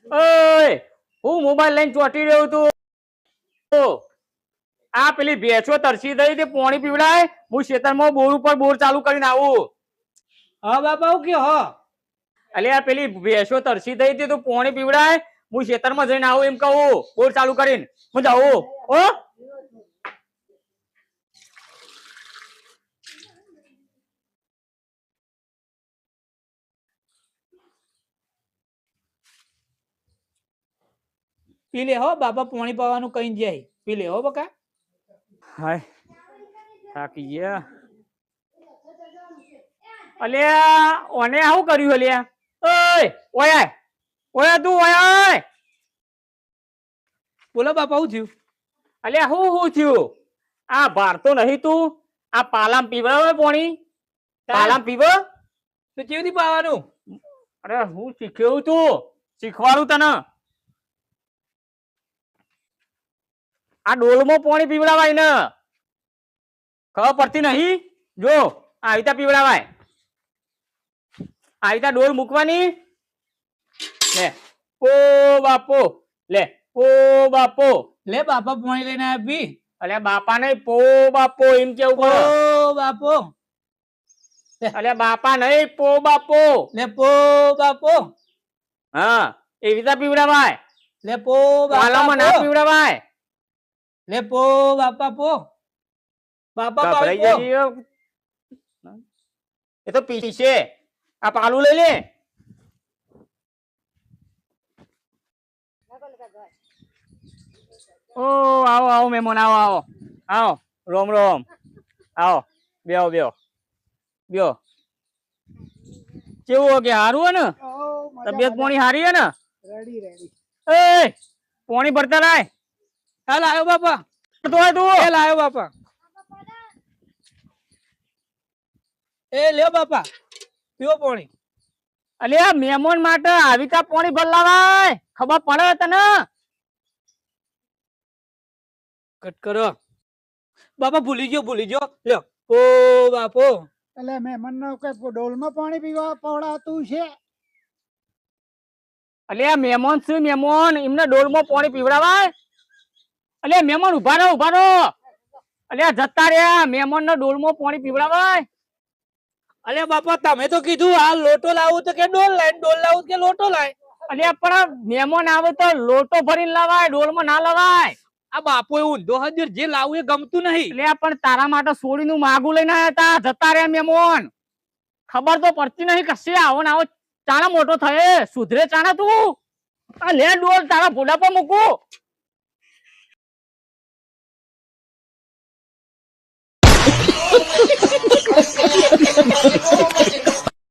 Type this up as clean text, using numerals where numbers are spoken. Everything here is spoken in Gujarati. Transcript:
ઓય હું મોબાઈલ લઈને ચોટી રહ્યો તું આ પેલી ભેંસો તરસી દઈ તે પાણી પીવડાય હું ખેતરમાં બોર ઉપર બોર ચાલુ કરીને આવું હા બાપા હું કયો હો અલે આ પેલી ભેંસો તરસી દઈ તે તું પાણી પીવડાય હું ખેતરમાં જઈને આવું એમ કહું બોર ચાલુ કરીને હું જાઉં હો પી લે હો બાપા પાણી પાવાનું કઈ જાય પી લે હો બકા હાય થાકી ગયા અલ્યા ઓને આવું કર્યું અલ્યા ઓય ઓય ઓય તું ઓય બોલો બાપા હું થયું અલ્યા હું થયું આ ભારતો નહીં તું આ પાલામ પીવડાવે પાણી પાલામ પીવ તો કેવી પાવાનું અરે હું શીખ્યું તું શીખવાડું તને આ ડોલમાં પાણી પીવડાવાય ને ખબર પડતી નહીં જો આ રીતે પીવડાવાય આ રીતે ડોલ મૂકવાની લે ઓ બાપો લે ઓ બાપો લે બાપા પાણી લઈને આવ્યા પી અલે બાપા નહીં પો બાપો એમ કેવું ઓ બાપો અલે બાપા નહીં પો બાપો લે પો બાપો હા એ રીતે પીવડાવાય લે પો પાલામાં ના બાપા પીવડાવાય લે પો બાપા પો બાપા ગભરાઈ પાણી જઈએ. એ તો પીશે આ પાલું લઈ લે ઓ આવો આવો મહેમાન આવો આવો આવો રોમ રોમ આવો બેહો બેહો બેહો કેવું કે હારું હે ને તબિયત પાણી હારી હે ને રેડી રેડી એ પાણી ભરતા લાય હાલ આવ્યો બાપા તો તું એ લાયો બાપા એ લ્યો બાપા પીવો પાણી અલ્યા મહેમાન માટે આવી તા પાણી ભરલાવાય ખબર પડે તને કટ કરો બાપા ભૂલી ગયો લ્યો ઓ બાપો એટલે મહેમાનને કઈ ડોલમાં પાણી પીવા પવડાતું છે અલ્યા મહેમાન છે મહેમાન એમને ડોલમાં પાણી પીવડાવાય અલ્યા મહેમાન ઉભા રહો અલ્યા જતા રહ્યા મહેમાન ને ડોલમાં પાણી પીવડાવાય અલે બાપા તમે તો કીધું આ લોટો લાવું તો કે ડોલ લાવું કે લોટો લાય અલ્યા પણ મહેમાન આવે તો લોટો ભરીને લાવાય ડોલમાં ના લવાય આ બાપો એવું ઊંધો હજર જે લાવું એ ગમતું નહીં અલ્યા પણ તારા માટે સોડીનું માગું લઈને આવ્યા હતા જતા રહ્યા મહેમાન ખબર તો પડતી નહીં કશે આવો ને આવો ચાણા મોટો થયે સુધરે ચાણા તું આ લે ડોલ તારા ભોડા પર મૂકું